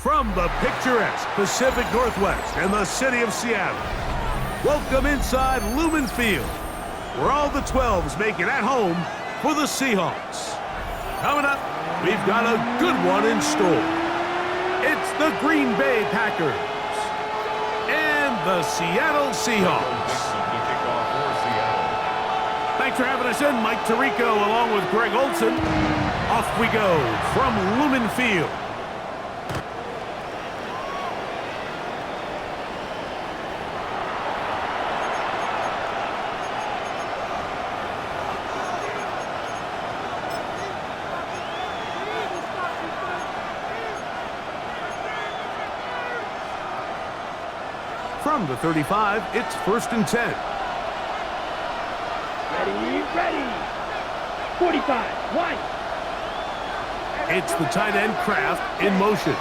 From the picturesque Pacific Northwest and the city of Seattle, welcome inside Lumen Field, where all the 12s make it at home for the Seahawks. Coming up, we've got a good one in store. It's the Green Bay Packers and the Seattle Seahawks. Thanks for having us in, Mike Tirico, along with Greg Olson. Off we go from Lumen Field. From the 35, it's 1st and 10. Ready. 45, wide. It's the tight end Kraft in motion.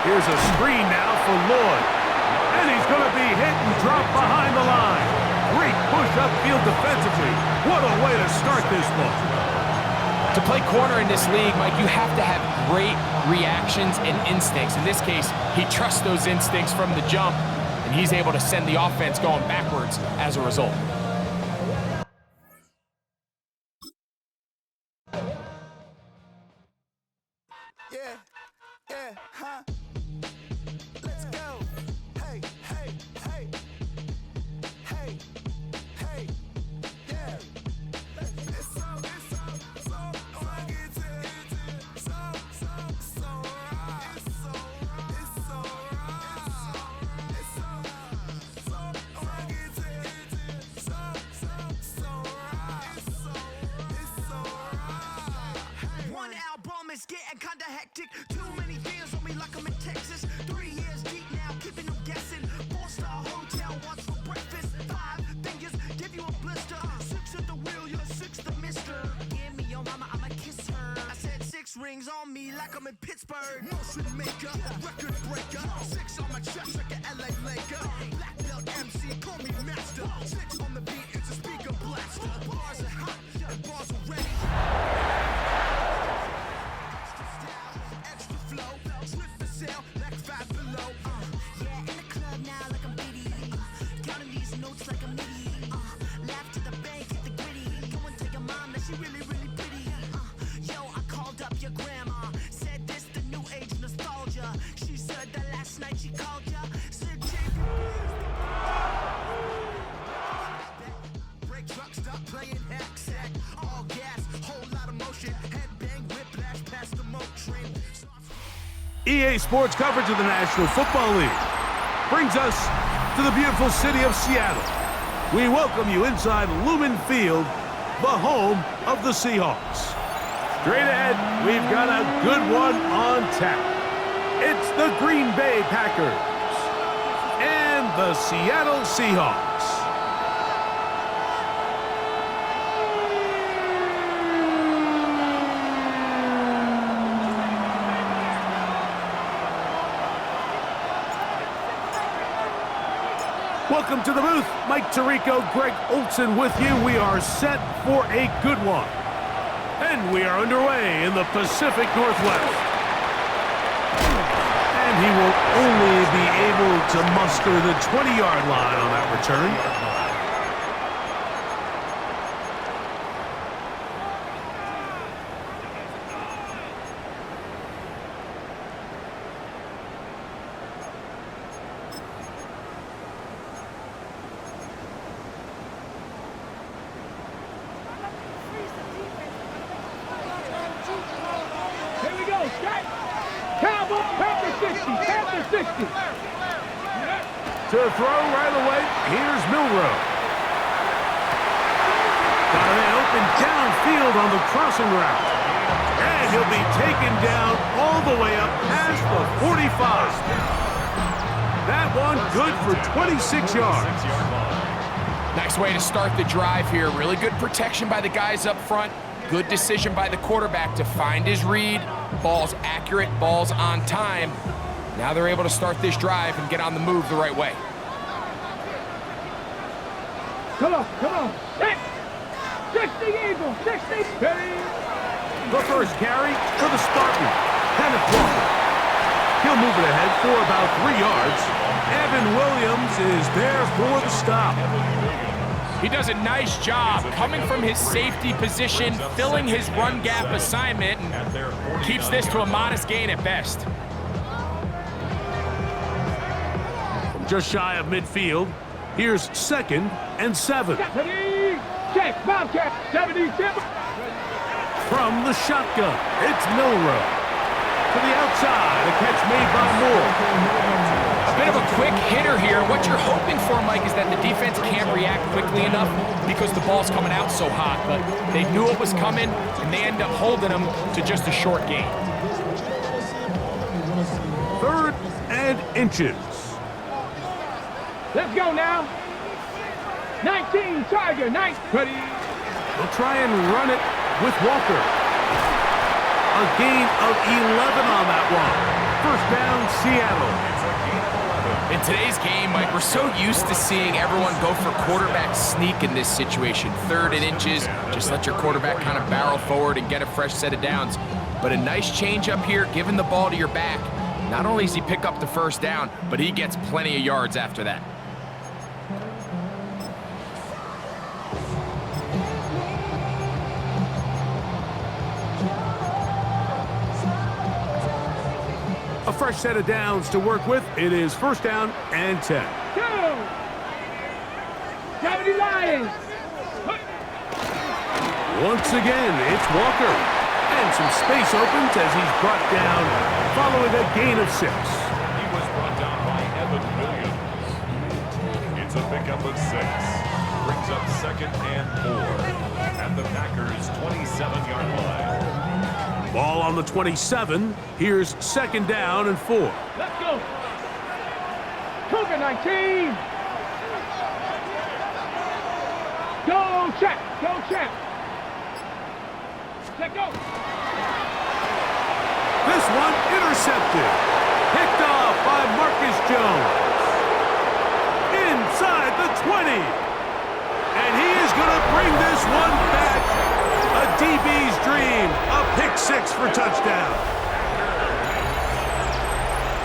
Here's a screen now for Lloyd. And he's going to be hit and dropped behind the line. Great push upfield defensively. What a way to start this ball. To play corner in this league, Mike, you have to have great reactions and instincts. In this case, he trusts those instincts from the jump, and he's able to send the offense going backwards as a result. Let's go. Hey. Yeah. It's so One album is getting kinda hectic. Too many fans on me like I'm in Texas. 3 years deep now, keeping them guessing. 4-star hotel, what's for breakfast? 5 fingers, give you a blister. 6 at the wheel, you're 6 the mister. Give me your mama, I'ma kiss her. I said 6 rings on me like I'm in Pittsburgh. Motion maker, record breaker. 6 on my chest like an LA Laker. Black belt MC, call me master. 6 on the beat, it's a speaker blaster. Bars are hot, and bars are ready. EA Sports coverage of the National Football League brings us to the beautiful city of Seattle. We welcome you inside Lumen Field, the home of the Seahawks. Straight ahead, we've got a good one on tap. It's the Green Bay Packers and the Seattle Seahawks. Welcome to the booth. Mike Tirico, Greg Olson with you. We are set for a good one. And we are underway in the Pacific Northwest. And he will only be able to muster the 20-yard line on that return. To throw right away, here's Milrow. Got an open downfield on the crossing route. And he'll be taken down all the way up past the 45. That one good for 26 yards. Nice way to start the drive here. Really good protection by the guys up front. Good decision by the quarterback to find his read. Ball's accurate, ball's on time. Now they're able to start this drive and get on the move the right way. Come on. 60 Eagles, 60. The first carry for the Spartans. Kenneth Walker move it ahead for about 3 yards. Evan Williams is there for the stop. He does a nice job coming from his safety position, filling his run gap assignment, and keeps this to a modest gain at best. From just shy of midfield, here's 2nd and 7. Check, Bobcat, 77. From the shotgun, it's Milrow. To the outside, a catch made by Moore. A bit of a quick hitter here. What you're hoping for, Mike, is that the defense can't react quickly enough because the ball's coming out so hot. But they knew it was coming, and they end up holding them to just a short gain. 3rd and inches. Let's go now. 19, Tiger, 9. Ready. They'll try and run it with Walker. A gain of 11 on that one. 1st down, Seattle. In today's game, Mike, we're so used to seeing everyone go for quarterback sneak in this situation. 3rd and inches, just let your quarterback kind of barrel forward and get a fresh set of downs. But a nice change up here, giving the ball to your back. Not only does he pick up the 1st down, but he gets plenty of yards after that. A fresh set of downs to work with. It is 1st down and 10. Go! 70 Lions. Once again, it's Walker. And some space opens as he's brought down following a gain of 6. He was brought down by Evan Williams. It's a pickup of 6. Brings up 2nd and 4. At the Packers' 27-yard line. Ball on the 27. Here's 2nd down and 4. Let's go. Cougar 19. Go check. Go check. Check go. This one intercepted. Picked off by Marcus Jones. Inside the 20. And he is going to bring this one back. A DB's dream. A pick 6 for touchdown.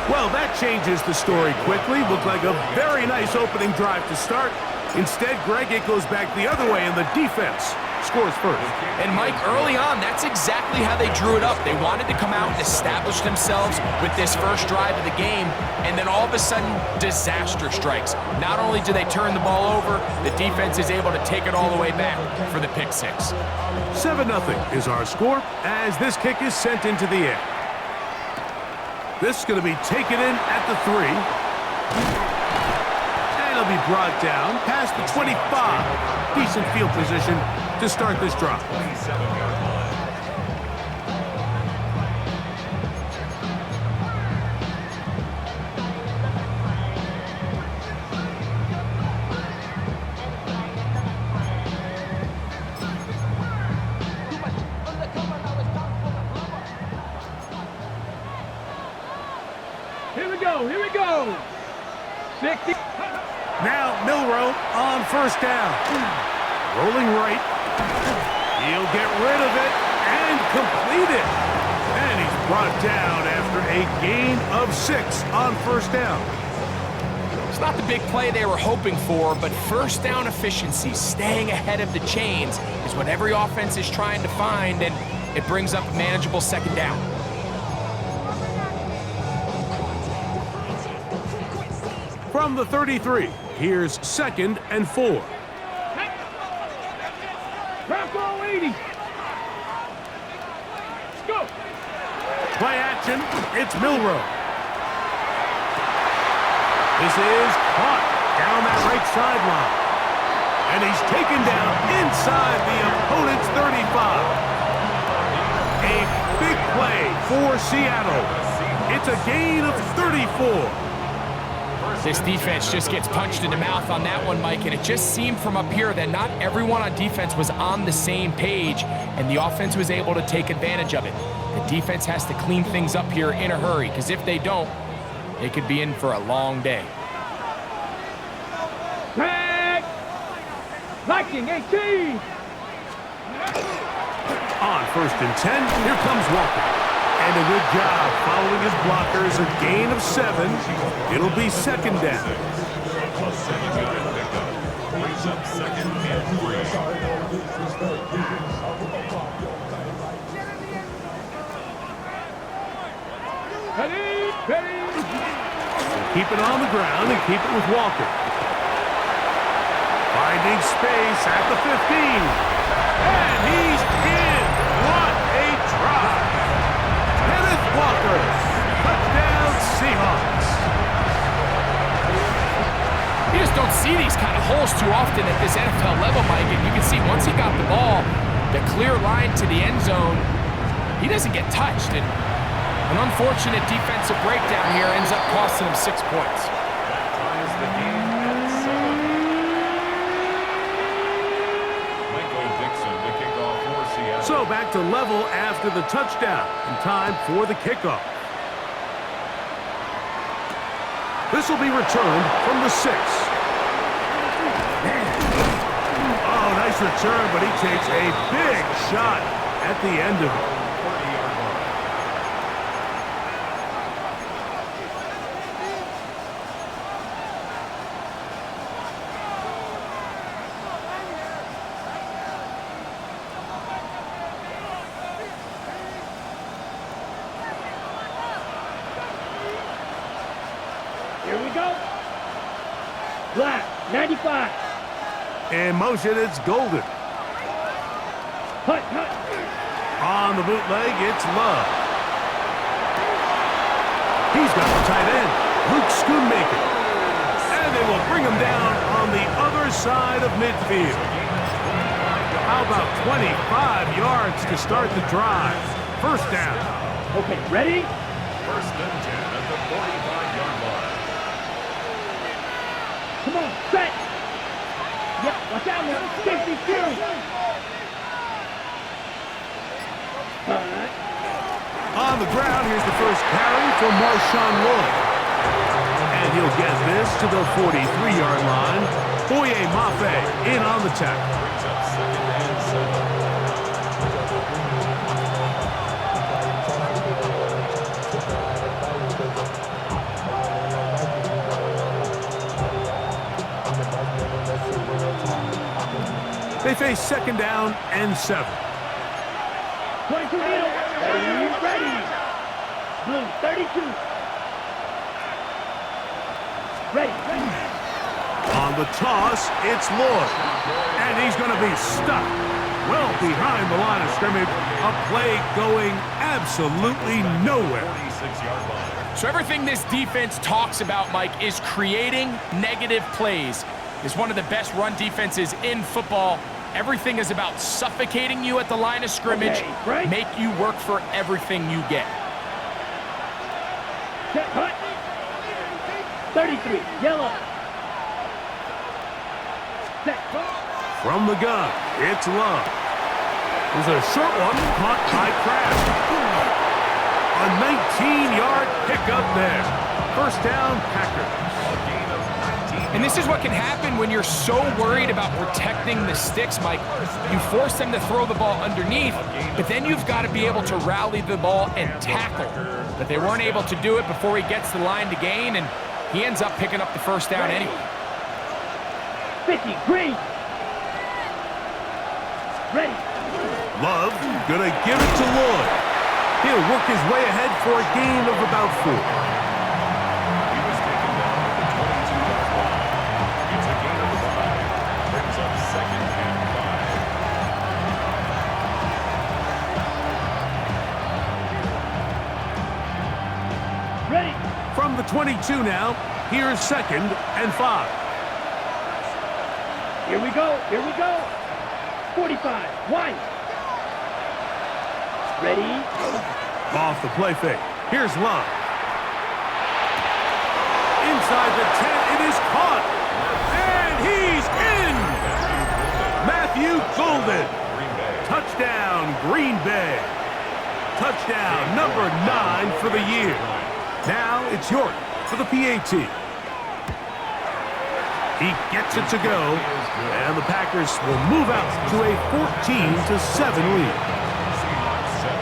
Well, that changes the story quickly. Looked like a very nice opening drive to start. Instead, Greg, it goes back the other way, and the defense scores first. And Mike, early on, that's exactly how they drew it up. They wanted to come out and establish themselves with this first drive of the game, and then all of a sudden, disaster strikes. Not only do they turn the ball over, the defense is able to take it all the way back for the pick 6. 7-0 is our score as this kick is sent into the air. This is going to be taken in at the 3. And it'll be brought down past the 25. Decent field position to start this drive. 27-yard line. Here we go. 60. Now Milrow on 1st down. Rolling right. He'll get rid of it and complete it. And he's brought down after a gain of 6 on 1st down. It's not the big play they were hoping for, but 1st down efficiency, staying ahead of the chains, is what every offense is trying to find, and it brings up a manageable 2nd down. From the 33, here's 2nd and 4. Bronco 80. Go. Play action, it's Milrow. This is caught down that right sideline. And he's taken down inside the opponent's 35. A big play for Seattle. It's a gain of 34. This defense just gets punched in the mouth on that one, Mike, and it just seemed from up here that not everyone on defense was on the same page, and the offense was able to take advantage of it. The defense has to clean things up here in a hurry, because if they don't, they could be in for a long day. Tag. Viking 18. On 1st and 10, here comes Walker. And a good job following his blockers. A gain of 7. It'll be second down. A 7-yard pickup. Brings up second and 3. Ready. Keep it on the ground and keep it with Walker. Finding space at the 15. And he's in. What a drive. Kenneth Walker. Touchdown Seahawks. You just don't see these kind of holes too often at this NFL level, Mike. And you can see once he got the ball, the clear line to the end zone, he doesn't get touched. And an unfortunate defensive breakdown here ends up costing him 6 points. Ties the game at 7. Michael Dixon to kick off for Seattle. So back to level after the touchdown. And time for the kickoff. This will be returned from the 6. Oh, nice return, but he takes a big shot at the end of it. 30-yard line. Here we go. Black, 95. In motion, it's Golden. Hut. On the bootleg, it's Love. He's got the tight end, Luke Schoonmaker. And they will bring him down on the other side of midfield. How about 25 yards to start the drive? First down. Okay, ready? First and 10 at the 45-yard line. Come on, set. Yeah, watch out now. 52. On the ground, here's the first carry for Marshawn Lloyd. And he'll get this to the 43-yard line. Boye Mafe in on the tackle. Brings up second and 7. They face second down and 7. 22 middle. Ready. Blue, 32. Ready. On the toss, it's Lloyd. And he's going to be stuck well behind the line of scrimmage. A play going absolutely nowhere. 46-yard line. So everything this defense talks about, Mike, is creating negative plays. It's one of the best run defenses in football. Everything is about suffocating you at the line of scrimmage, Okay, right. make you work for everything you get. Set, hut. 33, yellow. Set. From the gun, it's Love. There's a short one caught by Kraft. A 19-yard pickup there. First down, Packers. And this is what can happen when you're so worried about protecting the sticks, Mike. You force them to throw the ball underneath, but then you've got to be able to rally the ball and tackle. But they weren't able to do it before he gets the line to gain, and he ends up picking up the first down anyway. 50, green. Ready. Love gonna give it to Lloyd. He'll work his way ahead for a gain of about 4. He was taken down at the 22-yard line. It's a gain of 5. Brings up second and 5. Ready. From the 22 now, here's second and 5. Here we go. 45, white. Ready. Off the play fake. Here's Love. Inside the 10, it is caught. And he's in! Matthew Golden. Touchdown, Green Bay. Touchdown, number 9 for the year. Now it's York for the PAT. He gets it to go, and the Packers will move out to a 14-7 lead. Seahawks 7.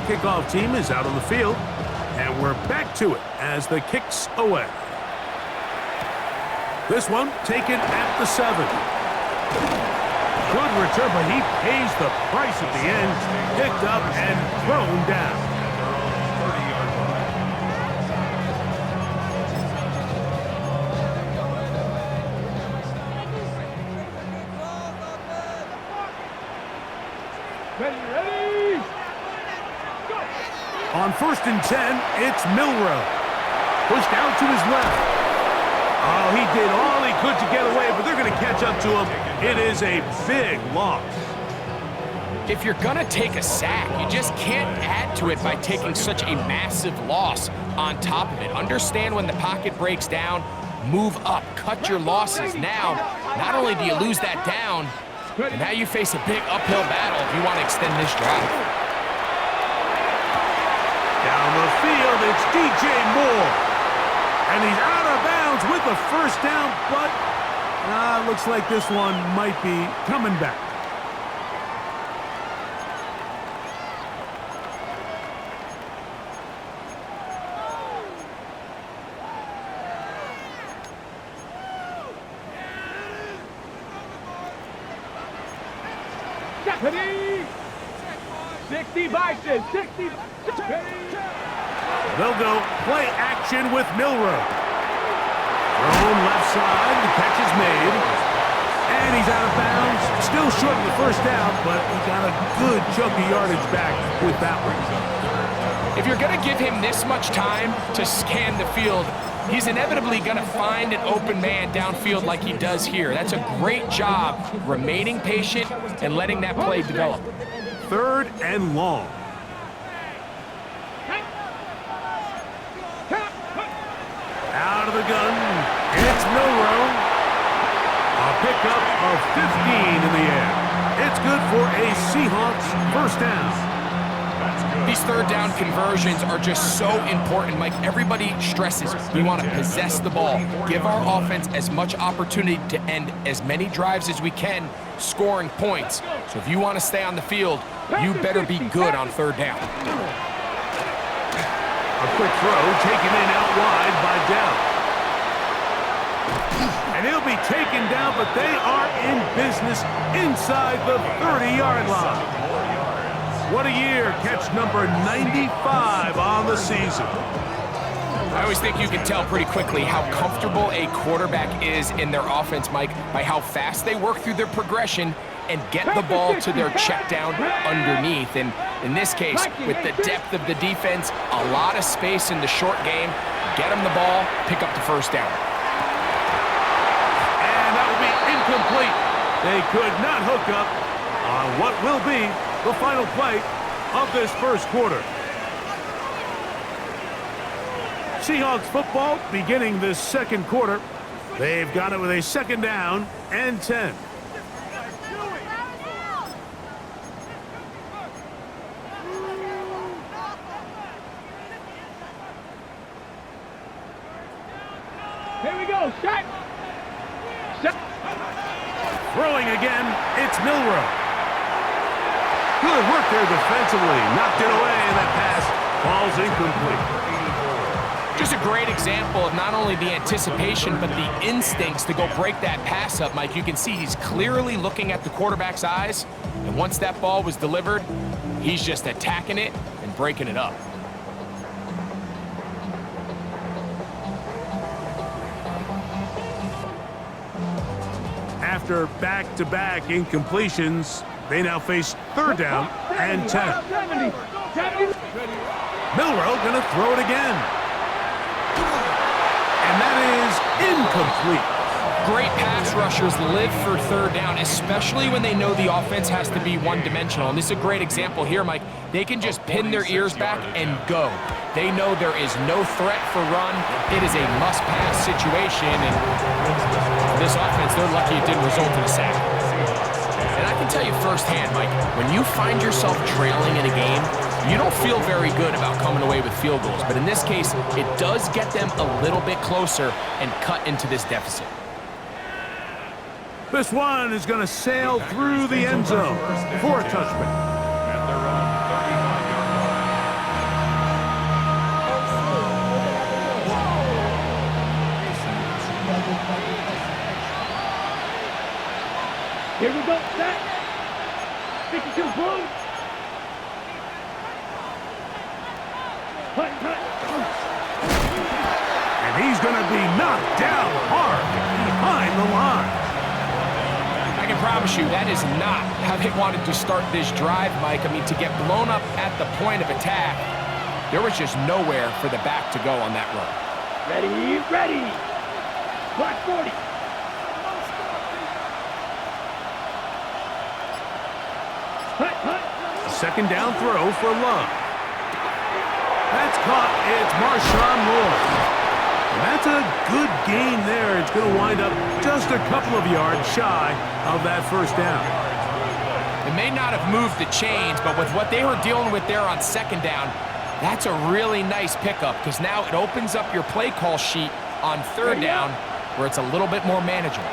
kickoff team is out on the field, and we're back to it as the kick's away. This one taken at the 7. Good return, but he pays the price at the end. Picked up and thrown down. Ready? Go! On 1st and 10, it's Milroe. Pushed out to his left. Oh, he did all he could to get away, but they're going to catch up to him. It is a big loss. If you're going to take a sack, you just can't add to it by taking such a massive loss on top of it. Understand when the pocket breaks down, move up, cut your losses. Now, not only do you lose that down, but now you face a big uphill battle if you want to extend this drive. Down the field, it's DJ Moore. And he's out of bounds with the first down, but looks like this one might be coming back. Ready? 60 Bison, 60. They'll go play action with Milroe. Thrown left side, the catch is made. And he's out of bounds. Still short of the first down, but he got a good chunk of yardage back with that one. If you're going to give him this much time to scan the field, he's inevitably going to find an open man downfield like he does here. That's a great job remaining patient and letting that play develop. 3rd and long. Out of the gun, it's Milroe. A pickup of 15 in the air. It's good for a Seahawks first down. These 3rd down conversions are just so important, Mike. Everybody stresses we want to possess the ball, give our offense as much opportunity to end as many drives as we can, scoring points. So if you want to stay on the field, you better be good on 3rd down. A quick throw taken in out wide by Dell. And he'll be taken down, but they are in business inside the 30-yard line. What a year, catch number 95 on the season. I always think you can tell pretty quickly how comfortable a quarterback is in their offense, Mike, by how fast they work through their progression and get the ball to their check down underneath. And in this case, with the depth of the defense, a lot of space in the short game, get them the ball, pick up the first down. And that will be incomplete. They could not hook up on what will be the final play of this first quarter. Seahawks football beginning this second quarter. They've got it with a 2nd down and 10. Here we go, set. Throwing again, it's Milroe. Good work there defensively. Knocked it away, and that pass falls incomplete. Just a great example of not only the anticipation, but the instincts to go break that pass up, Mike. You can see he's clearly looking at the quarterback's eyes, and once that ball was delivered, he's just attacking it and breaking it up. After back-to-back incompletions, they now face 3rd down and 10. Milroe going to throw it again. And that is incomplete. Great pass rushers live for 3rd down, especially when they know the offense has to be one-dimensional. And this is a great example here, Mike. They can just pin their ears back and go. They know there is no threat for run. It is a must-pass situation, and this offense, they're lucky it didn't result in a sack. And I can tell you firsthand, Mike, when you find yourself trailing in a game, you don't feel very good about coming away with field goals. But in this case, it does get them a little bit closer and cut into this deficit. This one is going to sail through the end zone for a touchback. And they're on 35-yard line. Here we go. Set. 52 boom. Hut, hut. And he's going to be knocked down hard behind the line. I can promise you that is not how they wanted to start this drive, Mike. I mean, to get blown up at the point of attack, there was just nowhere for the back to go on that run. Ready, ready. Block 40. Hut, hut. Second down throw for Love. That's caught. It's Marshawn Lloyd. And that's a good gain there. It's going to wind up just a couple of yards shy of that first down. It may not have moved the chains, but with what they were dealing with there on second down, that's a really nice pickup because now it opens up your play call sheet on third down where it's a little bit more manageable.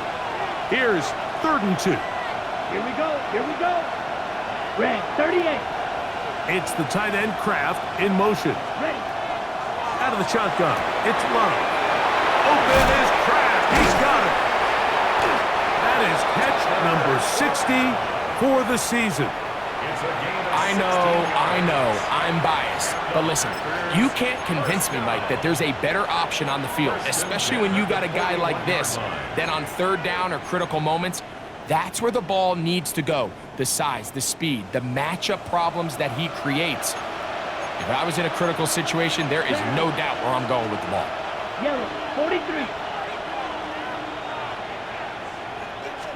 Here's 3rd and 2. Here we go. Here we go. Red 38. It's the tight end Kraft in motion. Ready. Out of the shotgun, it's Love. Open is Kraft. He's got it. That is catch number 60 for the season. I know, I'm biased. But listen, you can't convince me, Mike, that there's a better option on the field, especially when you got a guy like this, that on third down or critical moments, that's where the ball needs to go. The size, the speed, the matchup problems that he creates. If I was in a critical situation, there is no doubt where I'm going with the ball. Yellow 43.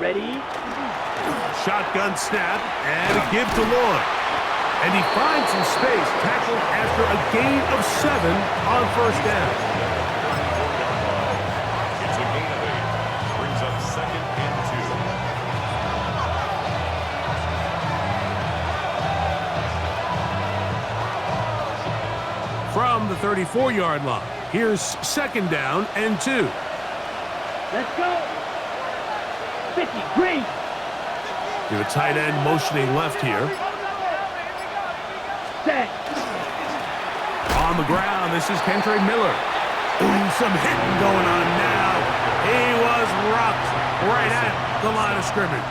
Ready. Shotgun snap and a give to Lloyd. And he finds some space, tackled after a gain of 7 on first down. It's a gain of 8. Brings up 2nd and 2. From the 34-yard line, here's 2nd down and 2. Let's go. 50, green. The tight end motioning left here. Set. On the ground, this is Kentre Miller. Ooh, some hitting going on now. He was rocked right at the line of scrimmage.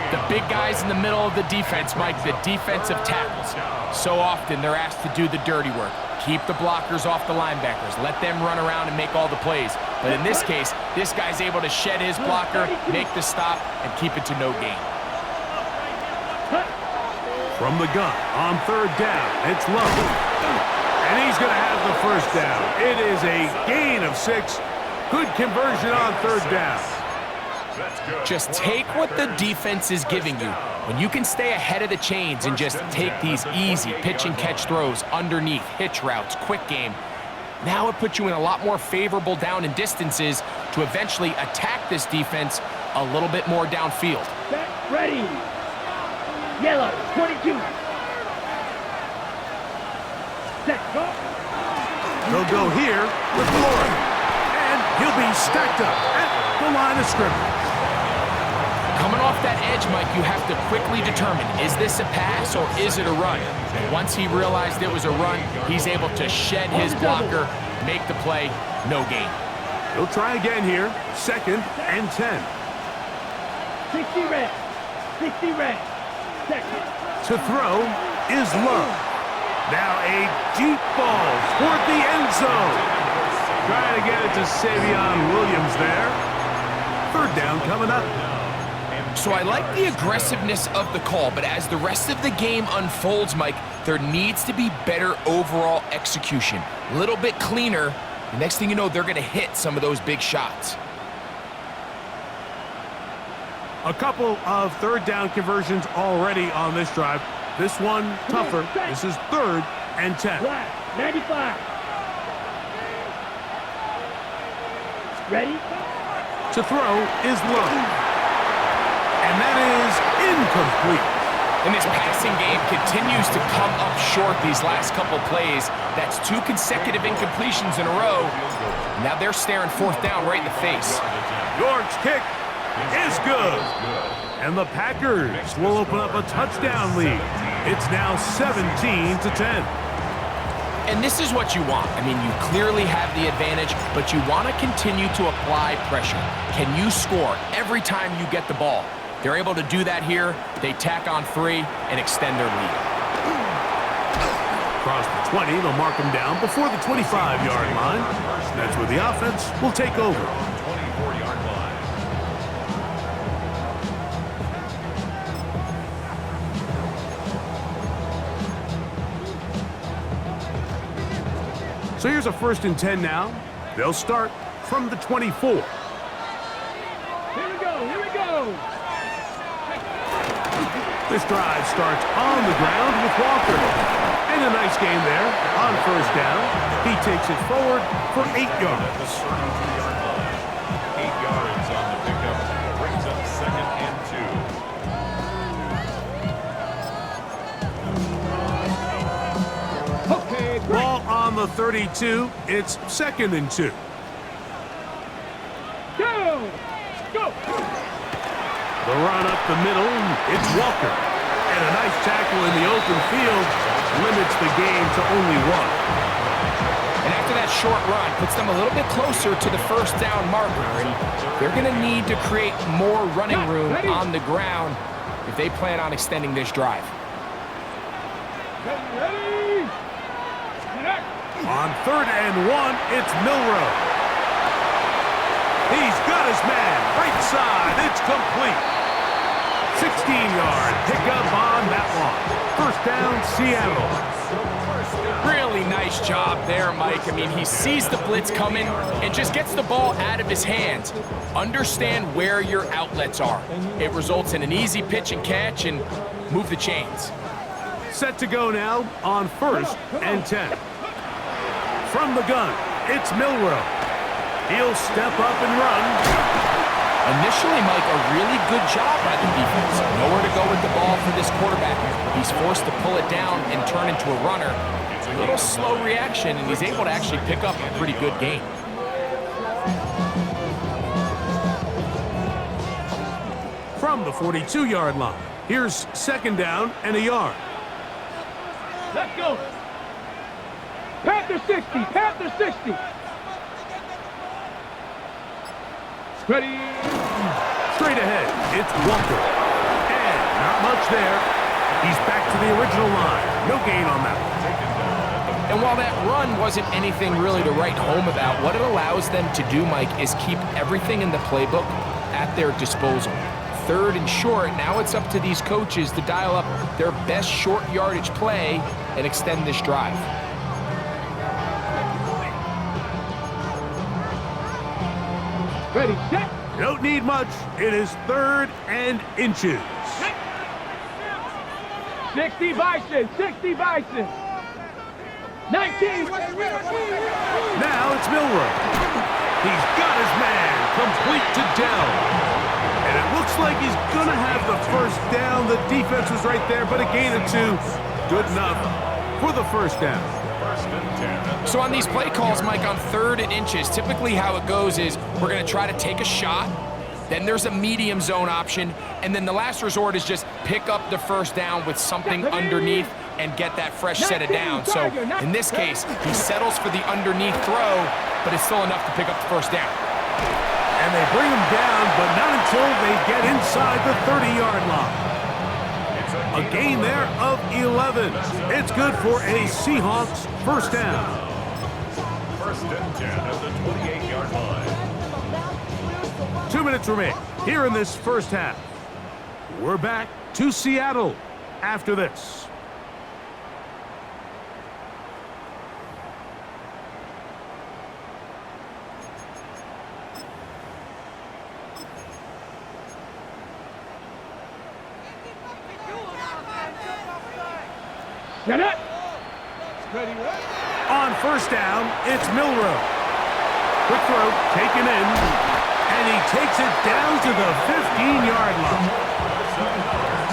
The big guys in the middle of the defense, Mike, the defensive tackles. So often they're asked to do the dirty work. Keep the blockers off the linebackers. Let them run around and make all the plays. But in this case, this guy's able to shed his blocker, make the stop, and keep it to no gain. From the gun, on third down, it's Love. And he's going to have the first down. It is a gain of 6. Good conversion on third down. Just take what the defense is giving you. When you can stay ahead of the chains and just take these easy pitch and catch throws underneath, hitch routes, quick game, now it puts you in a lot more favorable down and distances to eventually attack this defense a little bit more downfield. Set. Ready. Yellow 22. Set. Go. They'll go here with Lloyd. And he'll be stacked up at the line of scrimmage. Coming off that edge, Mike, you have to quickly determine, is this a pass or is it a run? And once he realized it was a run, he's able to shed his blocker, make the play, no gain. He'll try again here, 2nd and 10. 60 red. 60 red. Second. To throw is Love. Now a deep ball toward the end zone. Trying to get it to Savion Williams there. Third down coming up. So I like the aggressiveness of the call, but as the rest of the game unfolds, Mike, there needs to be better overall execution. A little bit cleaner. The next thing you know, they're going to hit some of those big shots. A couple of third down conversions already on this drive. This one tougher. This is 3rd and 10. Black 95. Ready. To throw is Love. And that is incomplete. And this passing game continues to come up short these last couple plays. That's 2 consecutive incompletions in a row. Now they're staring 4th down right in the face. York's kick is good. And the Packers will open up a touchdown lead. It's now 17-10. And this is what you want. I mean, you clearly have the advantage, but you want to continue to apply pressure. Can you score every time you get the ball? They're able to do that here. They tack on 3 and extend their lead. Across the 20, they'll mark him down before the 25-yard line. That's where the offense will take over. 24-yard line. So here's a 1st and 10 now. They'll start from the 24. Here we go, here we go. This drive starts on the ground with Walker. And a nice game there on 1st down. He takes it forward for 8 yards. The 32-yard line. 8 yards on the pickup. Brings up 2nd and 2. Okay, great. Ball on the 32. It's 2nd and 2. Go! Go! The run up the middle. It's Walker. And a nice tackle in the open field limits the game to only 1. And after that short run, puts them a little bit closer to the 1st down marker. And they're going to need to create more running room on the ground if they plan on extending this drive. Ready? On 3rd and 1, it's Milrow. He's got his man. Right side. It's complete. 16-yard pickup on that one. 1st down, Seattle. Really nice job there, Mike. I mean, he sees the blitz coming and just gets the ball out of his hands. Understand where your outlets are. It results in an easy pitch and catch and move the chains. Set to go now on 1st and 10. From the gun, it's Milrow. He'll step up and run. Initially, Mike, a really good job by the defense. Nowhere to go with the ball for this quarterback. He's forced to pull it down and turn into a runner. It's a little slow reaction, and he's able to actually pick up a pretty good gain. From the 42-yard line, here's 2nd down and a yard. Let's go. Panther 60, Panther 60. Ready? Straight ahead, it's Walker. And not much there. He's back to the original line. No gain on that one. And while that run wasn't anything really to write home about, what it allows them to do, Mike, is keep everything in the playbook at their disposal. 3rd and short, now it's up to these coaches to dial up their best short yardage play and extend this drive. Ready, set. Don't need much. It is 3rd and inches. 60 Bison, 60 Bison. 19. Now it's Milrow. He's got his man complete to Dell. And it looks like he's going to have the 1st down. The defense was right there, but a gain of 2. Good enough for the 1st down. 1st and 10. So on these play calls, Mike, on 3rd and inches, typically how it goes is we're going to try to take a shot, then there's a medium zone option, and then the last resort is just pick up the 1st down with something underneath and get that fresh set of down. So in this case, he settles for the underneath throw, but it's still enough to pick up the 1st down. And they bring him down, but not until they get inside the 30-yard line. A gain there of 11. It's good for a Seahawks 1st down. 1st and 10 at the 28-yard line. 2 minutes remain here in this 1st half. We're back to Seattle after this. Get it. Ready, On 1st down, it's Milrow. Quick throw, taken in, and he takes it down to the 15-yard line.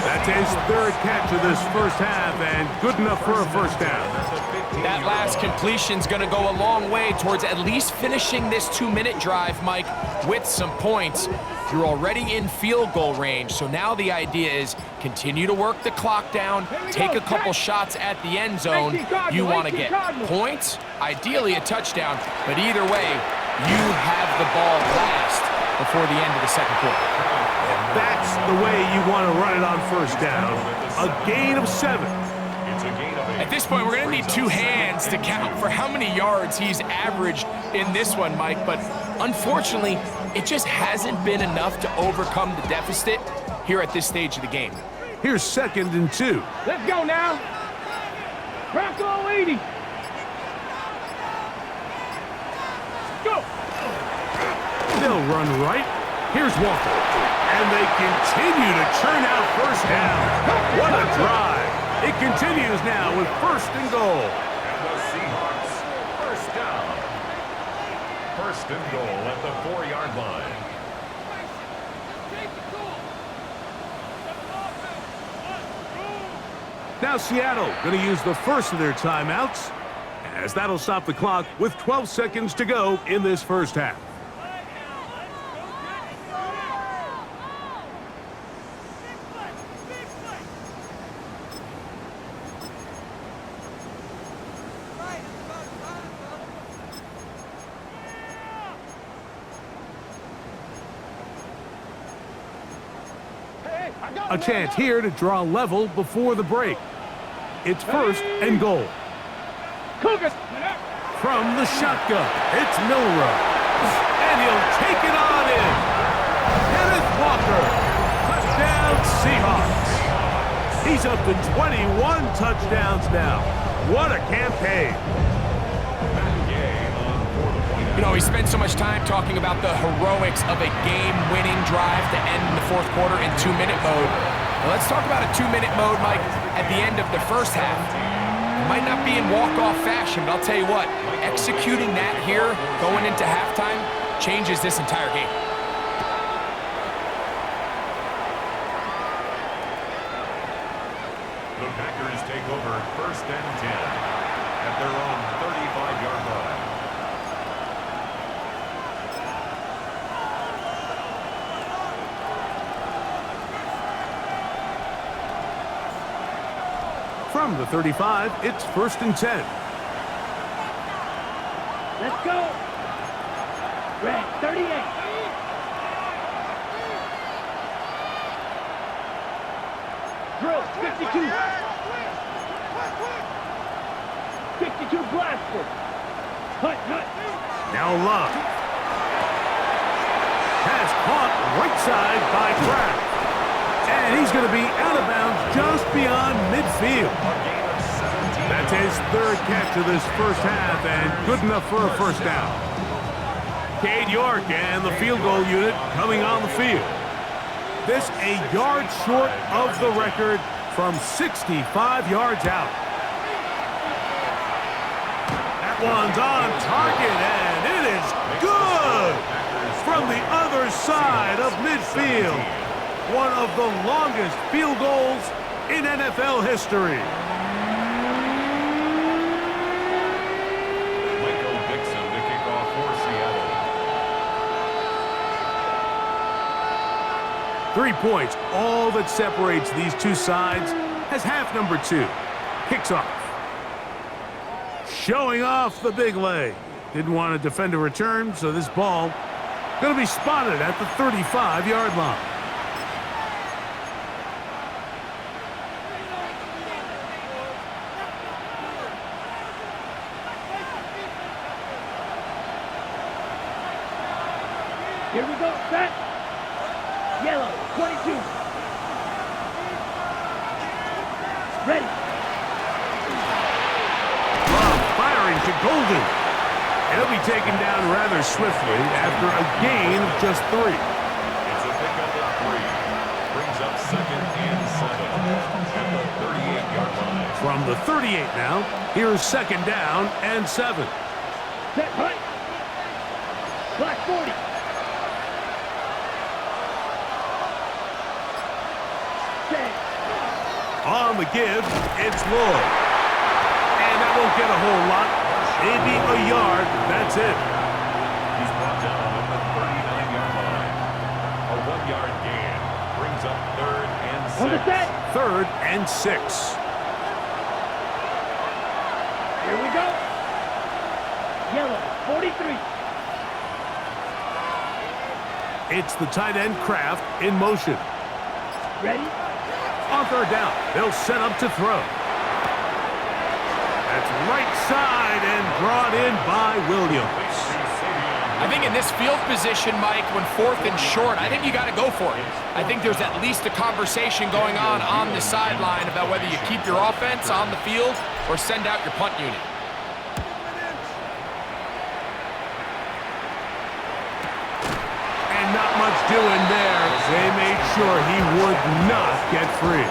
That That's his third catch of this first half, and good enough for a first down. That last completion's going to go a long way towards at least finishing this 2-minute drive, Mike, with some points. You're already in field goal range, so now the idea is continue to work the clock down, take a couple shots at the end zone. You want to get points, ideally a touchdown, but either way, you have the ball last before the end of the second quarter. And that's the way you want to run it on first down. A gain of 7. At this point, we're going to need 2 hands to count for how many yards he's averaged in this one, Mike. But unfortunately, it just hasn't been enough to overcome the deficit here at this stage of the game. Here's 2nd and 2. Let's go now. Bronco 80. Go. They'll run right. Here's Walker. And they continue to churn out first down. What a drive. It continues now with 1st and goal. And the Seahawks, first down. 1st and goal at the 4-yard line. Now Seattle going to use the first of their timeouts, as that'll stop the clock with 12 seconds to go in this first half. A chance here to draw level before the break. It's 1st and goal. Cougars. From the shotgun, it's Milrow. And he'll take it on in. Kenneth Walker. Touchdown Seahawks. He's up to 21 touchdowns now. What a campaign. You know, we spent so much time talking about the heroics of a game-winning drive to end the 4th quarter in 2-minute mode. Well, let's talk about a 2-minute mode, Mike, at the end of the first half. It might not be in walk-off fashion, but I'll tell you what, executing that here, going into halftime, changes this entire game. The Packers take over 1st and 10 at their own 35-yard line. From the 35, it's 1st and 10. Let's go. Red 38. Drill 52. 52 blaster. Hut. Now Love. Pass caught right side by Kraft. And he's going to be out of bounds just beyond midfield. That's his 3rd catch of this first half, and good enough for a first down. Cade York and the field goal unit coming on the field. This a yard short of the record from 65 yards out. That one's on target, and it is good from the other side of midfield. One of the longest field goals in NFL history. Michael Dixon to kick off for Seattle. 3 points, all that separates these two sides, as half number 2 kicks off. Showing off the big leg. Didn't want to defend a return, so this ball going to be spotted at the 35-yard line. Here we go. Set. Yellow 22. Ready. Love firing to Golden. He'll be taken down rather swiftly after a gain of just 3. It's a pickup of 3. Brings up 2nd and 7 at the 38-yard line. From the 38 now, here's 2nd down and 7. Set. Hunt. Black 40. Set. On the give, it's Lloyd. And that won't get a whole lot. Maybe a yard. That's it. He's brought down at the 39-yard line. A 1-yard gain brings up 3rd and 6. On the set. 3rd and 6. Here we go. Yellow, 43. It's the tight end Kraft in motion. Ready? On 3rd down, they'll set up to throw. That's right side and brought in by Williams. I think in this field position, Mike, when 4th and short, I think you got to go for it. I think there's at least a conversation going on the sideline about whether you keep your offense on the field or send out your punt unit. And not much doing there. They made sure he would not get free.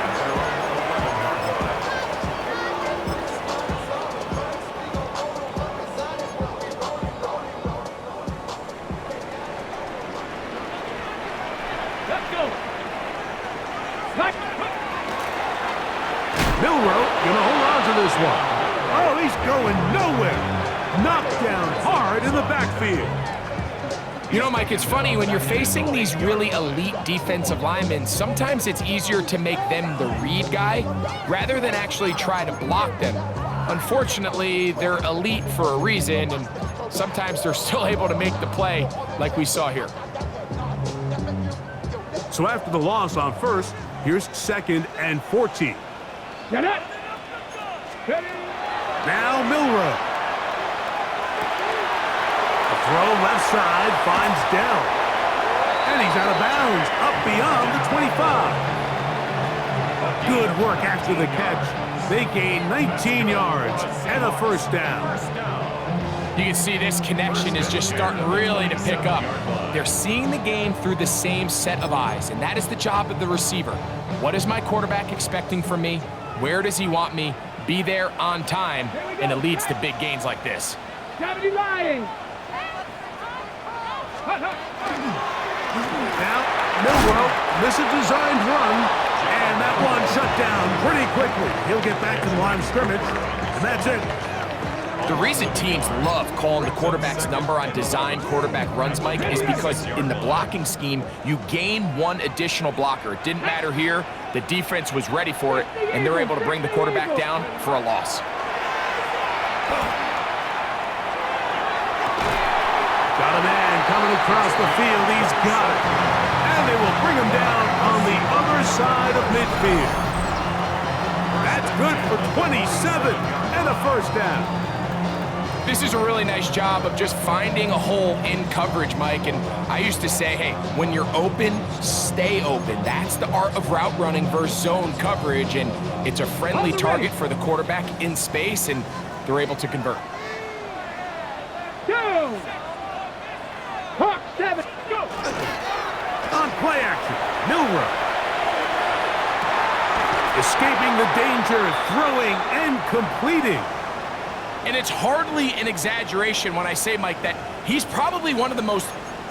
Let's go. Milroe gonna hold on to this one. Oh, he's going nowhere. Knocked down hard in the backfield. You know, Mike, it's funny, when you're facing these really elite defensive linemen, sometimes it's easier to make them the read guy rather than actually try to block them. Unfortunately, they're elite for a reason, and sometimes they're still able to make the play like we saw here. So after the loss on 1st, here's 2nd and 14. Get it. Ready. Now Milroe. The throw left side finds Dell. And he's out of bounds, up beyond the 25. Good work after the catch. They gain 19 yards and a 1st down. You can see this connection is just starting really to pick up. They're seeing the game through the same set of eyes, and that is the job of the receiver. What is my quarterback expecting from me? Where does he want me? Be there on time, and it leads to big gains like this. 70 lying. Now, Milroe, this is a designed run, and that one shut down pretty quickly. He'll get back to the line of scrimmage, and that's it. The reason teams love calling the quarterback's number on designed quarterback runs, Mike, is because in the blocking scheme, you gain one additional blocker. It didn't matter here. The defense was ready for it, and they're able to bring the quarterback down for a loss. Got a man coming across the field. He's got it. And they will bring him down on the other side of midfield. That's good for 27 and a 1st down. This is a really nice job of just finding a hole in coverage, Mike. And I used to say, hey, when you're open, stay open. That's the art of route running versus zone coverage. And it's a friendly target for the quarterback in space, and they're able to convert. 2. Hawk 7. Go. On play action, Milroe. Escaping the danger, throwing and completing. And it's hardly an exaggeration when I say, Mike, that he's probably one of the most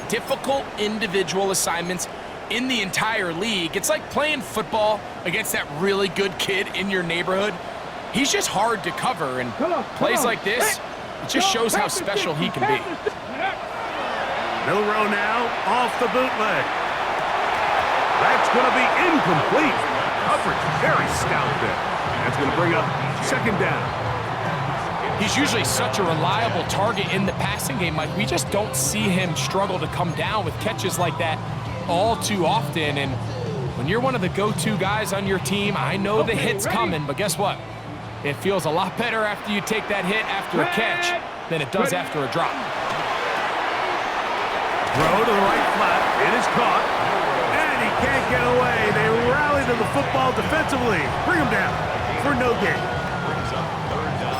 difficult individual assignments in the entire league. It's like playing football against that really good kid in your neighborhood. He's just hard to cover, and plays like this, it just shows how special he can be. Milroe now off the bootleg. That's going to be incomplete. Coverage very stout there. That's going to bring up 2nd down. He's usually such a reliable target in the passing game, Mike. We just don't see him struggle to come down with catches like that all too often. And when you're one of the go-to guys on your team, I know the hit's coming, but guess what? It feels a lot better after you take that hit after a catch than it does after a drop. Throw to the right flat. It is caught. And he can't get away. They rally to the football defensively. Bring him down for no gain.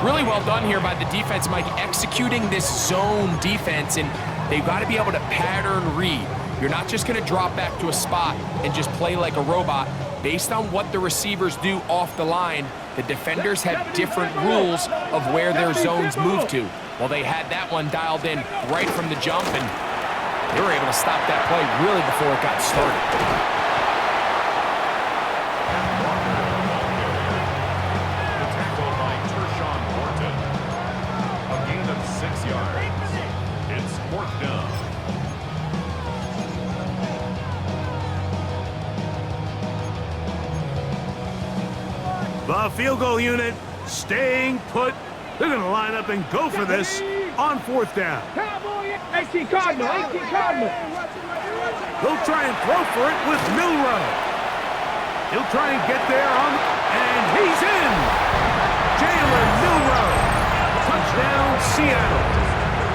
Really well done here by the defense, Mike, executing this zone defense, and they've got to be able to pattern read. You're not just going to drop back to a spot and just play like a robot. Based on what the receivers do off the line, the defenders have different rules of where their zones move to. Well, they had that one dialed in right from the jump, and they were able to stop that play really before it got started. The field goal unit staying put. They're going to line up and go for this on 4th down. Cowboy, 18 Cardinal, 18 Cardinal. They'll try and throw for it with Milrow. He'll try and get there and he's in. Jalen Milrow. Touchdown, Seattle.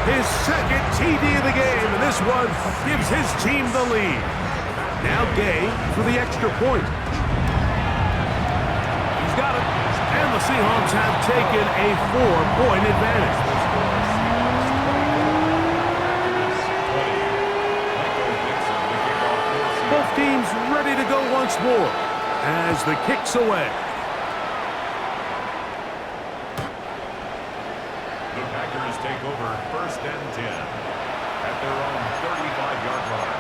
His 2nd TD of the game, and this one gives his team the lead. Now Gay for the extra point. He's got it. And the Seahawks have taken a 4-point advantage. Both teams ready to go once more as the kick's away. The Packers take over 1st and 10 at their own 35-yard line.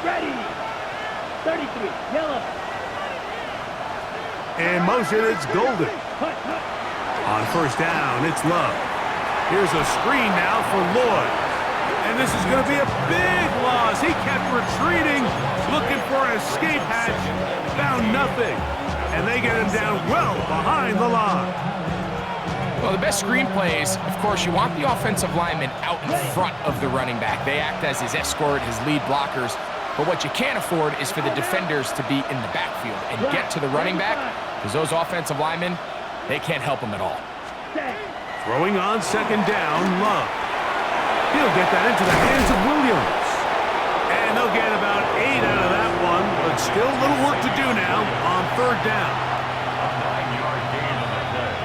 Ready. 33, yellow. In motion, it's Golden. On 1st down, it's Love. Here's a screen now for Lloyd. And this is going to be a big loss. He kept retreating, looking for an escape hatch. Found nothing. And they get him down well behind the line. Well, the best screenplays, of course, you want the offensive lineman out in front of the running back. They act as his escort, his lead blockers. But what you can't afford is for the defenders to be in the backfield and get to the running back, because those offensive linemen, they can't help him at all. Throwing on 2nd down, Love. He'll get that into the hands of Williams. And they'll get about 8 out of that one, but still a little work to do now on 3rd down. A 9-yard gain on the play.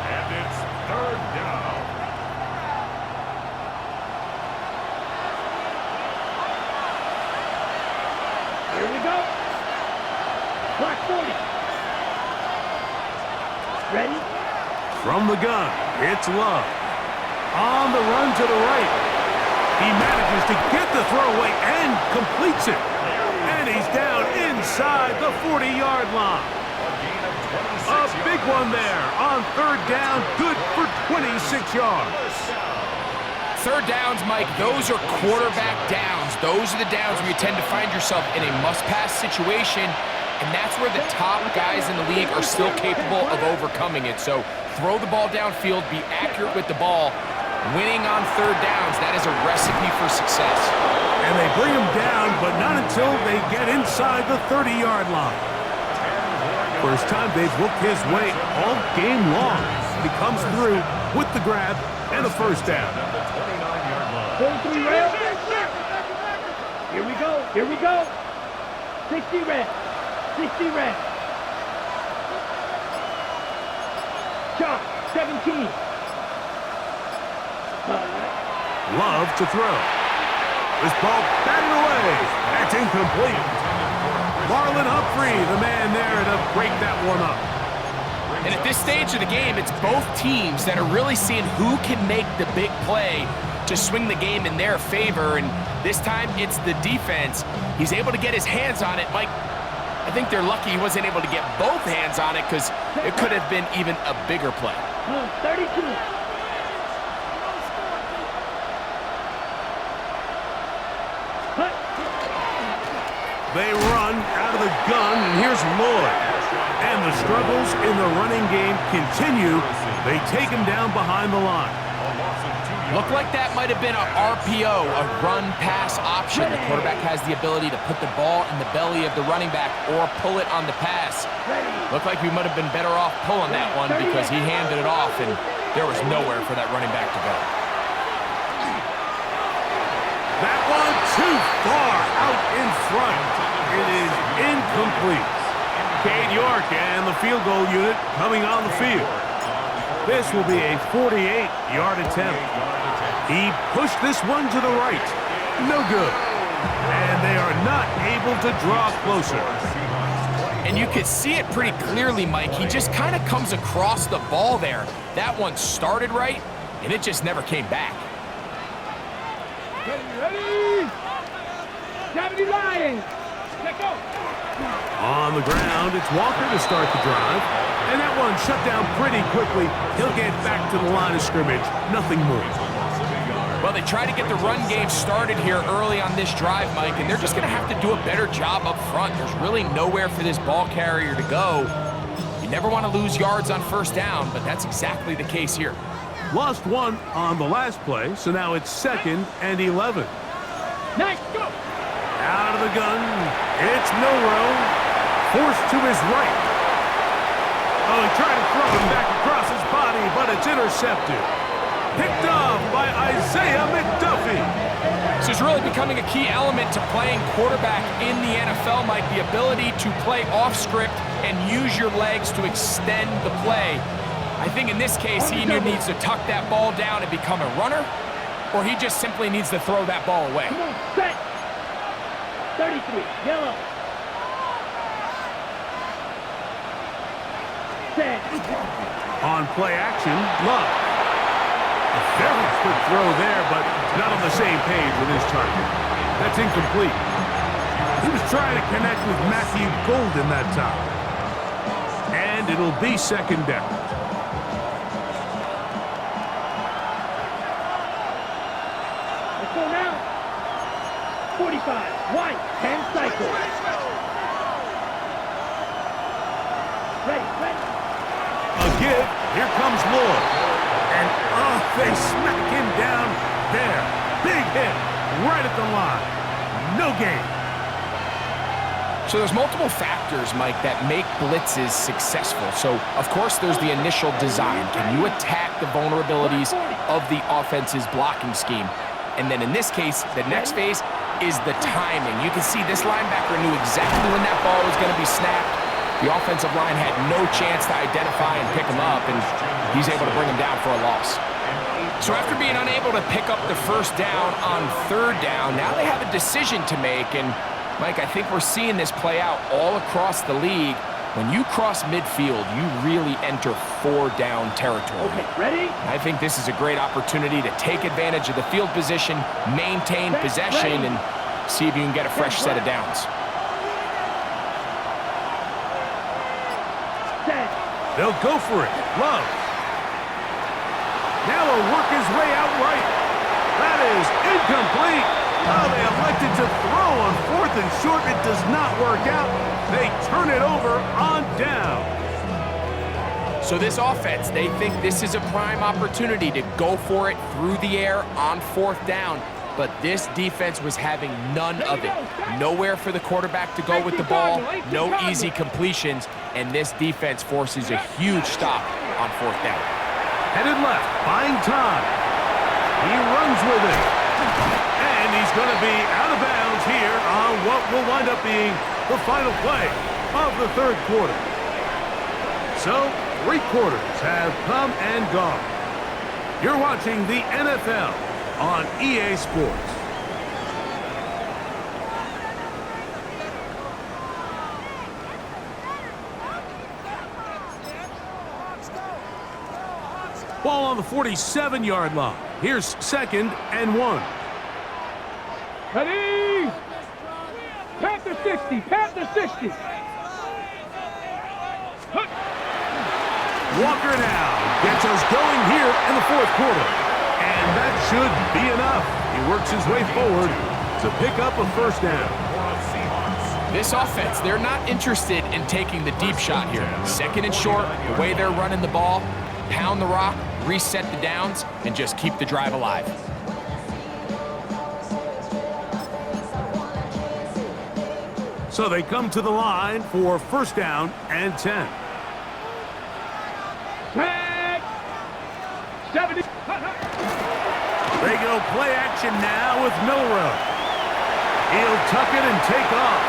And it's 3rd down. Here we go. Clock 40. Ready? From the gun, it's Love. On the run to the right. He manages to get the throwaway and completes it. And he's down inside the 40-yard line. A big one there on 3rd down, good for 26 yards. 3rd downs, Mike, those are quarterback downs. Those are the downs where you tend to find yourself in a must-pass situation, and that's where the top guys in the league are still capable of overcoming it. So throw the ball downfield, be accurate with the ball. Winning on 3rd downs, that is a recipe for success. And they bring him down, but not until they get inside the 30-yard line. First time they've looked his way all game long. He comes through with the grab and a 1st down. 43 red. Here we go. Here we go. 60 red. 60 red. Shot. 17. Love to throw. This ball batted away. That's incomplete. Marlon Humphrey, the man there to break that one up. And at this stage of the game, it's both teams that are really seeing who can make the big play to swing the game in their favor. And this time, it's the defense. He's able to get his hands on it. Mike, I think they're lucky he wasn't able to get both hands on it, because it could have been even a bigger play. 32. They run out of the gun, and here's Lloyd. And the struggles in the running game continue. They take him down behind the line. Looked like that might have been an RPO, a run-pass option. The quarterback has the ability to put the ball in the belly of the running back or pull it on the pass. Looked like we might have been better off pulling that one, because he handed it off, and there was nowhere for that running back to go. That one too far out in front. It is incomplete. Cade York and the field goal unit coming on the field. This will be a 48-yard attempt. He pushed this one to the right. No good. And they are not able to draw closer. And you could see it pretty clearly, Mike. He just kind of comes across the ball there. That one started right, and it just never came back. Ready? 70 Lions. Let's go. On the ground, it's Walker to start the drive. And that one shut down pretty quickly. He'll get back to the line of scrimmage. Nothing more. Well, they try to get the run game started here early on this drive, Mike, and they're just going to have to do a better job up front. There's really nowhere for this ball carrier to go. You never want to lose yards on first down, but that's exactly the case here. Lost one on the last play, so now it's 2nd and 11. Nice, go! Out of the gun, it's Milroe. Forced to his right. Oh, he tried to throw him back across his body, but it's intercepted. Picked off by Isaiah McDuffie. This is really becoming a key element to playing quarterback in the NFL, Mike, the ability to play off script and use your legs to extend the play. I think in this case, he either needs to tuck that ball down and become a runner, or he just simply needs to throw that ball away. Come on, set! 33, yellow. Set. On play action, Love. A very quick throw there, but not on the same page with his target. That's incomplete. He was trying to connect with Matthew Golden that time. And it'll be 2nd down. Let's go now. 45, white, 10 cycle. Ready. A give. Here comes Lloyd. And they smack him down there. Big hit right at the line. No gain. So there's multiple factors, Mike, that make blitzes successful. So, of course, there's the initial design. Can you attack the vulnerabilities of the offense's blocking scheme? And then in this case, the next phase is the timing. You can see this linebacker knew exactly when that ball was going to be snapped. The offensive line had no chance to identify and pick him up, and he's able to bring him down for a loss. So after being unable to pick up the first down on 3rd down, now they have a decision to make. And, Mike, I think we're seeing this play out all across the league. When you cross midfield, you really enter 4-down territory. Okay, ready? I think this is a great opportunity to take advantage of the field position, maintain possession, and see if you can get a fresh set of downs. They'll go for it. Love. Now he'll work his way out right. That is incomplete. Oh, they elected to throw on 4th and short. It does not work out. They turn it over on down. So this offense, they think this is a prime opportunity to go for it through the air on 4th down. But this defense was having none of it. Nowhere for the quarterback to go with the ball, no easy completions, and this defense forces a huge stop on 4th down. Headed left, buying time. He runs with it. And he's going to be out of bounds here on what will wind up being the final play of the 3rd quarter. So, 3 quarters have come and gone. You're watching the NFL on EA Sports. Ball on the 47-yard line. Here's 2nd and 1. Ready? Panther 60, Panther 60. Walker now gets us going here in the 4th quarter. And that should be enough. He works his way forward to pick up a 1st down. This offense, they're not interested in taking the deep shot here. 2nd and short, the way they're running the ball, pound the rock, reset the downs, and just keep the drive alive. So they come to the line for 1st down and 10. 70. They go play action now with Milroe. He'll tuck it and take off.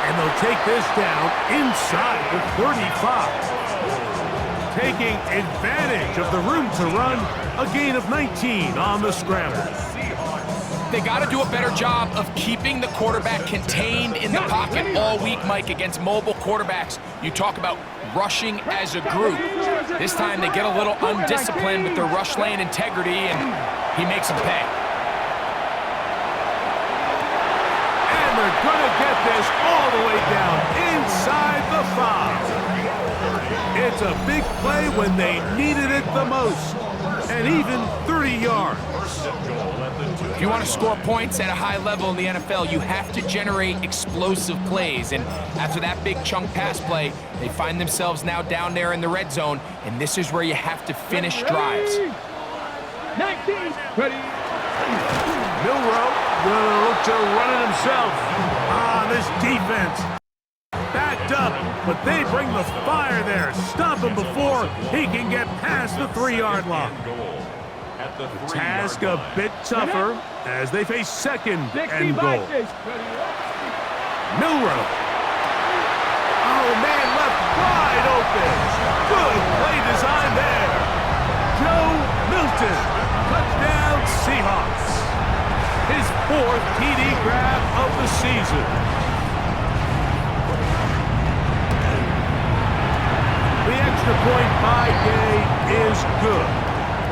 And they'll take this down inside the 35. Taking advantage of the room to run, a gain of 19 on the scramble. They got to do a better job of keeping the quarterback contained in the pocket all week, Mike, against mobile quarterbacks. You talk about rushing as a group. This time they get a little undisciplined with their rush lane integrity, and he makes them pay. And they're going to get this all the way down inside the 5. It's a big play when they needed it the most. And even 30 yards. If you want to score points at a high level in the NFL, you have to generate explosive plays. And after that big chunk pass play, they find themselves now down there in the red zone, and this is where you have to finish drives. 19. Ready. Milroe gonna look to run it himself. This defense backed up, but they bring the fire there. Stop him before he can get past the 3-yard line. The task a bit tougher as they face second and goal. Milroe. Oh, man, left wide open. Good play design there. Joe Milton. Touchdown, Seahawks. His 4th TD grab of the season. The extra point by Gay is good.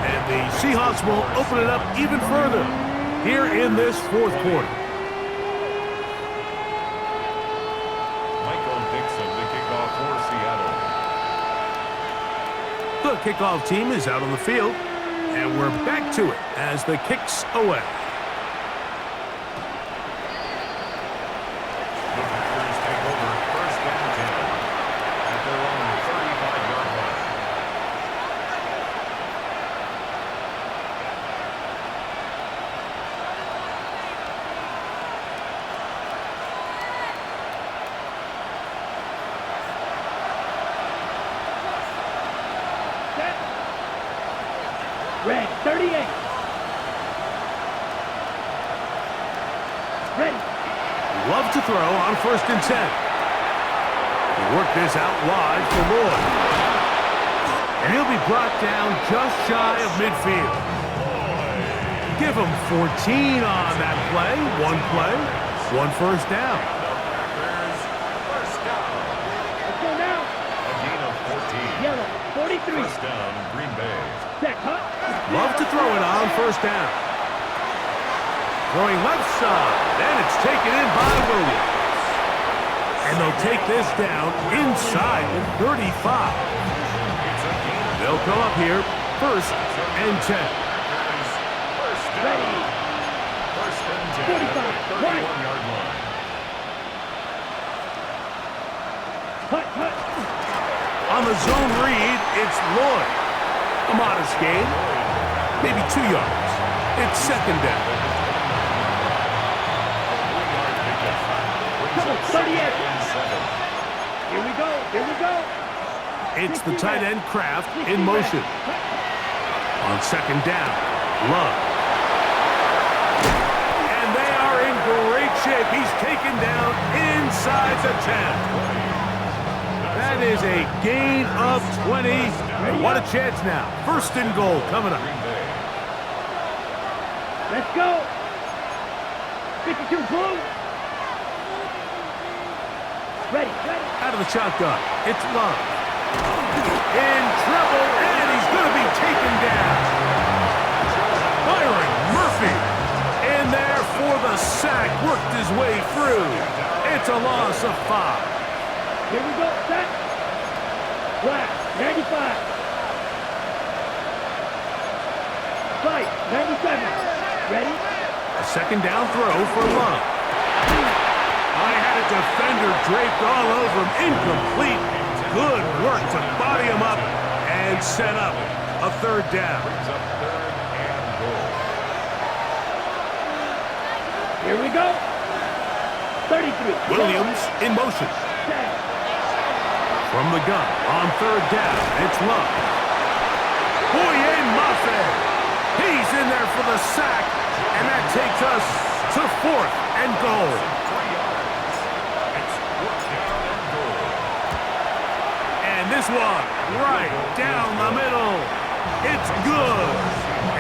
And the Seahawks will open it up even further here in this 4th quarter. Michael Dixon, the kickoff for Seattle. The kickoff team is out on the field, and we're back to it as the kick's away. The Packers take over 1st and 10 at their own 35-yard line. Red, 38. Ready. Love to throw on 1st and 10. He worked this out wide for Lloyd. And he'll be brought down just shy of midfield. Give him 14 on that play. One play, 1 first down. Packers, 1st down. Let's go now. A gain of 14. Yellow, 43. 1st down, Green Bay. Set, hut. Love to throw it on 1st down. Throwing left side, and it's taken in by Williams. And they'll take this down inside the 35. They'll come up here 1st and 10. Ready. 1st and 10 at the 31-yard line. Hut, hut. On the zone read, it's Lloyd. A modest gain, maybe 2 yards. It's 2nd down. Come on, 38. Here we go, here we go. It's the tight end Kraft in motion. On 2nd down, Love. And they are in great shape. He's taken down inside the 10. That is a gain of 20. And what a chance now. 1st and goal coming up. Let's go. 52 blue. Ready, ready. Out of the shotgun, it's Love. In trouble, and he's going to be taken down. Byron Murphy in there for the sack. Worked his way through. It's a loss of 5. Here we go, set. Black, 95. Fight, 97. Ready? A 2nd down throw for Love. I had a defender draped all over him. Incomplete. Good work to body him up and set up a 3rd down. Brings up 3rd and goal. Here we go. 33. Williams in motion. Set. From the gun on 3rd down, it's Love. Boye Mafe. He's in there for the sack, and that takes us to 4th and goal. 3 yards. It's 4th down and goal. And this one right down the middle. It's good.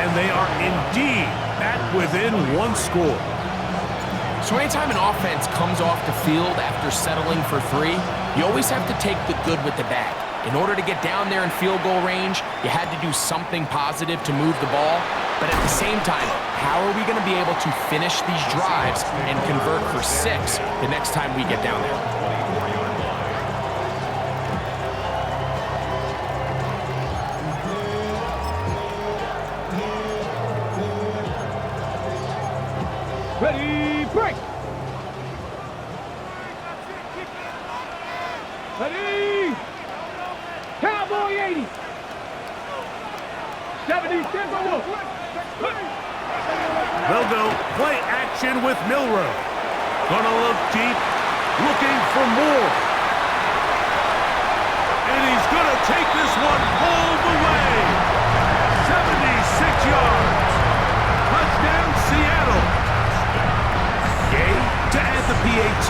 And they are indeed back within 1 score. So anytime an offense comes off the field after settling for 3, you always have to take the good with the bad. In order to get down there in field goal range, you had to do something positive to move the ball, but at the same time, how are we going to be able to finish these drives and convert for 6 the next time we get down there? 24-yard line. Ready, break! Ready! Cowboy 80! 70 Timberwolf! They'll go play action with Milrow. Gonna look deep, looking for more. And he's gonna take this one all the way. 76 yards. Touchdown, Seattle. Gay to add the PAT.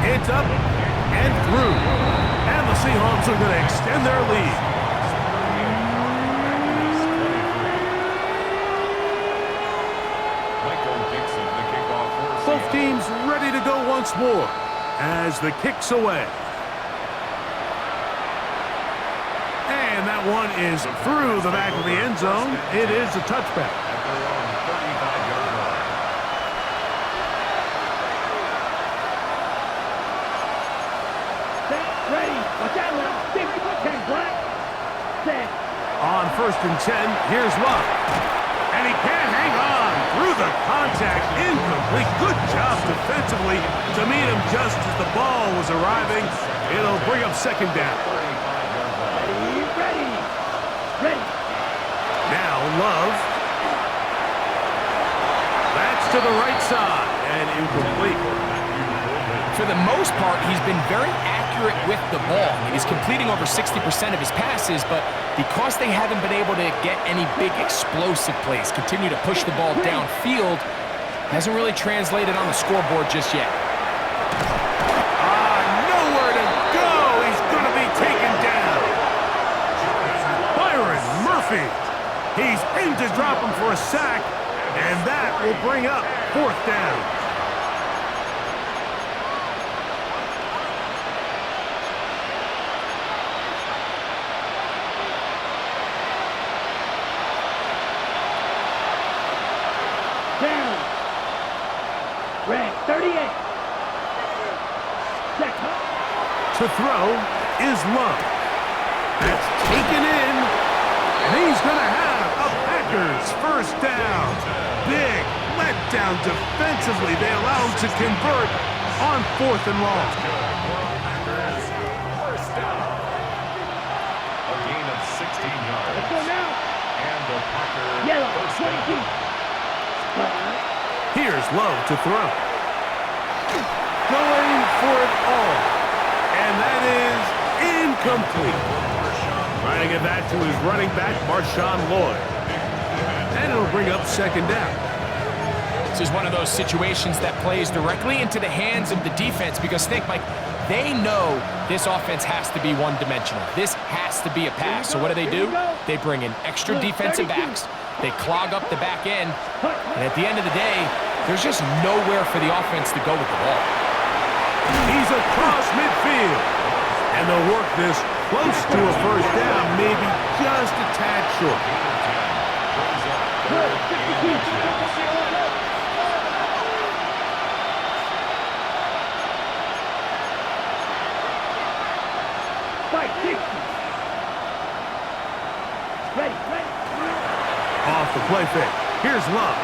It's up and through. And the Seahawks are going to extend their lead. Both teams ready to go once more as the kick's away. And that one is through the back of the end zone. It is a touchback. Ready, watch out now, 10 black, set. On 1st and 10, here's Luck. And he can't hang on through the contact. Incomplete. Good job defensively to meet him just as the ball was arriving. It'll bring up 2nd down. Ready. Now Love. That's to the right side and incomplete. For the most part, he's been very accurate with the ball. He's completing over 60% of his passes, but because they haven't been able to get any big explosive plays, continue to push the ball downfield, hasn't really translated on the scoreboard just yet. Nowhere to go. He's going to be taken down. Byron Murphy. He's aimed to drop him for a sack, and that will bring up 4th down. Down. Red, 38. Check. To throw is Love. That's taken in. And he's going to have a Packers 1st down. Big letdown defensively. They allow him to convert on 4th and long. Packers, 1st down. A gain of 16 yards. Let's go now. And the Packers Yellow, 1st down. 22. Here's Love to throw. Going for it all. And that is incomplete. Trying to get that to his running back, Marshawn Lloyd. And it'll bring up 2nd down. This is one of those situations that plays directly into the hands of the defense because think, Mike, they know this offense has to be one-dimensional. This has to be a pass. So what do? They bring in extra defensive backs. They clog up the back end. And at the end of the day, there's just nowhere for the offense to go with the ball. He's across midfield. And they'll work this close to a 1st down, maybe just a tad short. Off the play fake. Here's Love.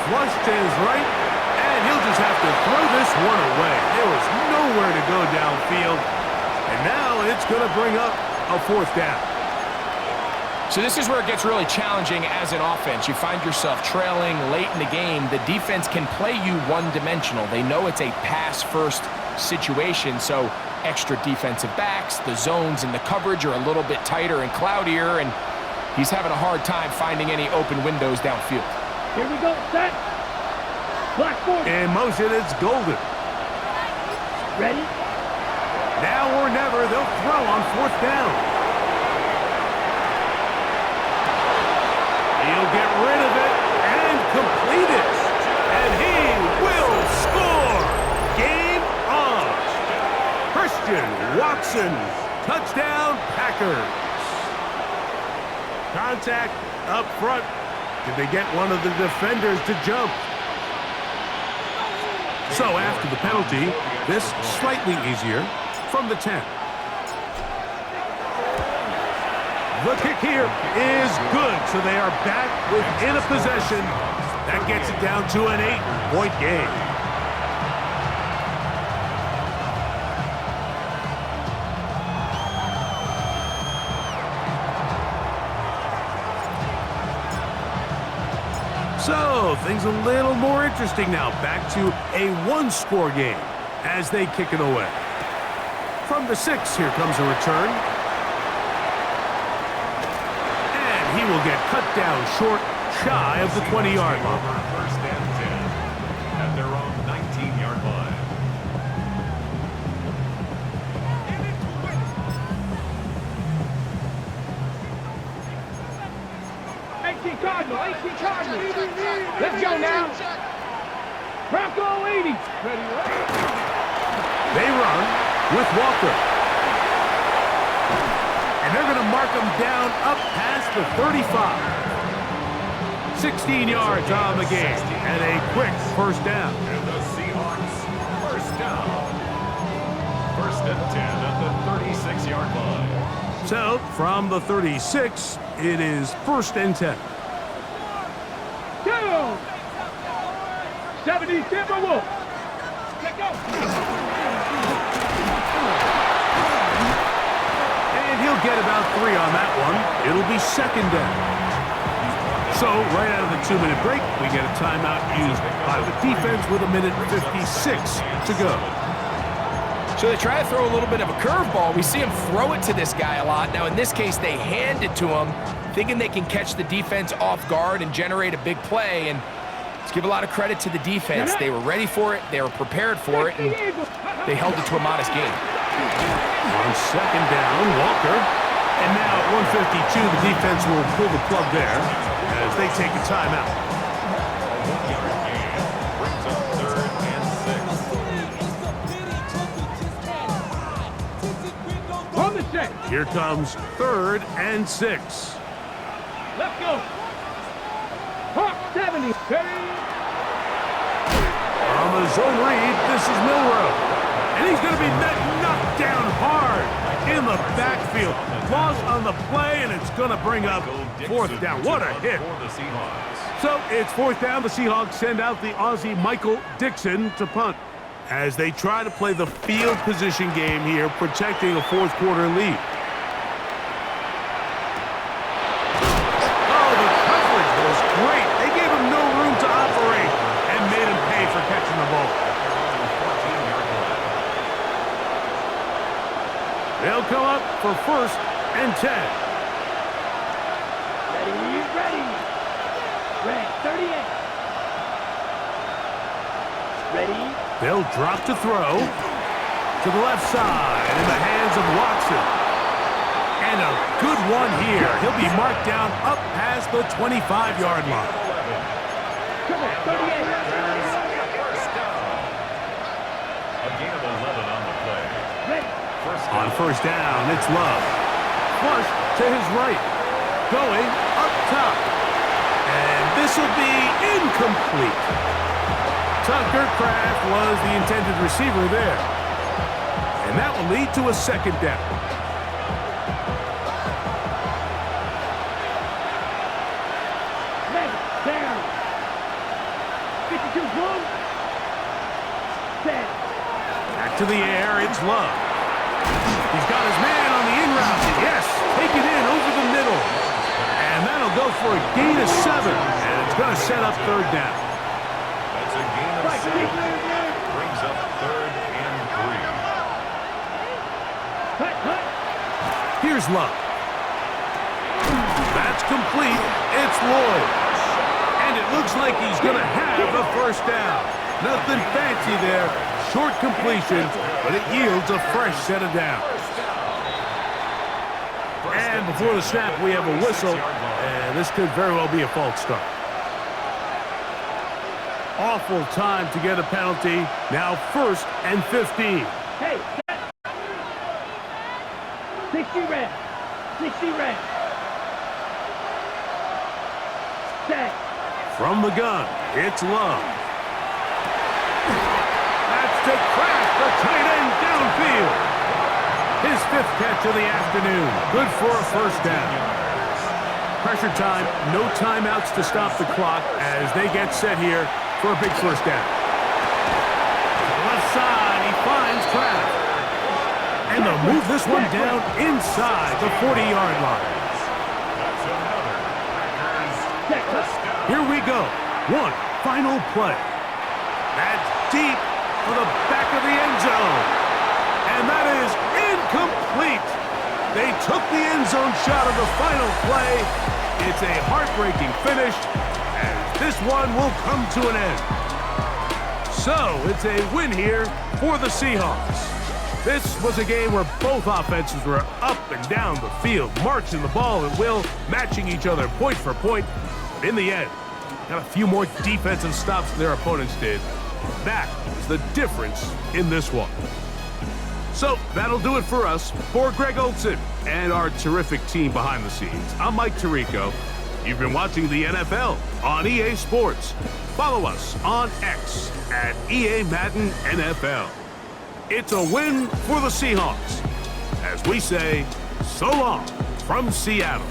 Flush to his right, and he'll just have to throw this one away. There was nowhere to go downfield, and now it's going to bring up a 4th down. So this is where it gets really challenging as an offense. You find yourself trailing late in the game. The defense can play you one-dimensional. They know it's a pass-first situation, so extra defensive backs, the zones and the coverage are a little bit tighter and cloudier, and he's having a hard time finding any open windows downfield. Here we go, set. Black 40. In motion, it's Golden. Ready? Now or never, they'll throw on 4th down. He'll get rid of it and complete it. And he will score. Game on. Christian Watson. Touchdown, Packers. Contact up front. Did they get one of the defenders to jump? So after the penalty, this slightly easier from the 10. The kick here is good, so they are back within a possession. That gets it down to an 8-point game. So, things a little more interesting now. Back to a one-score game as they kick it away. From the 6, here comes a return. And he will get cut down short, shy of the 20-yard line. First and 10 at their own 19-yard line. 18 Cardinal, 18 Cardinal. Let's go now. Bronco 80. Ready, They run with Walker. And they're going to mark him down up past the 35. 16 yards on the game and a quick first down. And the Seahawks first down. First and 10 at the 36-yard line. So, from the 36, it is first and 10. 70 Timberwolves. Let's go. And he'll get about 3 on that one. It'll be second down. So, right out of the 2-minute break, we get a timeout used by the defense with 1:56 to go. So they try to throw a little bit of a curveball. We see him throw it to this guy a lot. Now, in this case, they hand it to him, thinking they can catch the defense off guard and generate a big play. And let's give a lot of credit to the defense. They were ready for it, they were prepared for it, and they held it to a modest gain. On second down, Walker. And now at 1:52, the defense will pull the plug there as they take a timeout. A 1-yard gain brings up third and 6. On the set. Here comes third and 6. Let's go. Hawk 70. On the zone read, this is Milrow. And he's going to be knocked down hard in the backfield. Loss on the play, and it's going to bring up fourth down. What a hit. For the Seahawks. So it's fourth down. The Seahawks send out the Aussie Michael Dixon to punt as they try to play the field position game here, protecting a fourth quarter lead. Oh, the coverage was great. They gave him no room to operate and made him pay for catching the ball. They'll come up for first and 10. Ready. Red 38. Ready. They'll drop to throw to the left side in the hands of Watson. And a good one here. He'll be marked down up past the 25-yard line. Come on, 38. A gain of 11 on the play. Ready. On first down, it's Love. Flush to his right. Going up top. And this will be incomplete. Tucker Kraft was the intended receiver there. And that will lead to a second down. Ready. Down. 52 boom. Set. Back to the air, it's Love. He's got his man on the in route. Yes, take it in over the middle. And that'll go for a gain of 7. And it's going to set up third down. That's a gain of 7. Brings up third and 3. Hut. Here's Love. That's complete. It's Lloyd. And it looks like he's going to have the first down. Nothing fancy there. Short completion, but it yields a fresh set of downs. And before the snap, we have a whistle, and this could very well be a false start. Awful time to get a penalty. Now first and 15. Hey, set. 60 red. 60 red. Set. From the gun, it's Love. That's to Kraft, the tight end downfield. His 5th catch of the afternoon. Good for a first down. Pressure time, no timeouts to stop the clock as they get set here for a big first down. Left side, he finds Kraft. And they'll move this one down inside the 40-yard line. Here we go. One final play. That's deep for the back of the end zone. And that is incomplete. They took the end zone shot of the final play. It's a heartbreaking finish, and this one will come to an end. So it's a win here for the Seahawks. This was a game where both offenses were up and down the field, marching the ball at will, matching each other point for point. But in the end, got a few more defensive stops than their opponents did. That is the difference in this one. So that'll do it for us. For Greg Olson and our terrific team behind the scenes, I'm Mike Tirico. You've been watching the NFL on EA Sports. Follow us on X at EA Madden NFL. It's a win for the Seahawks. As we say, so long from Seattle.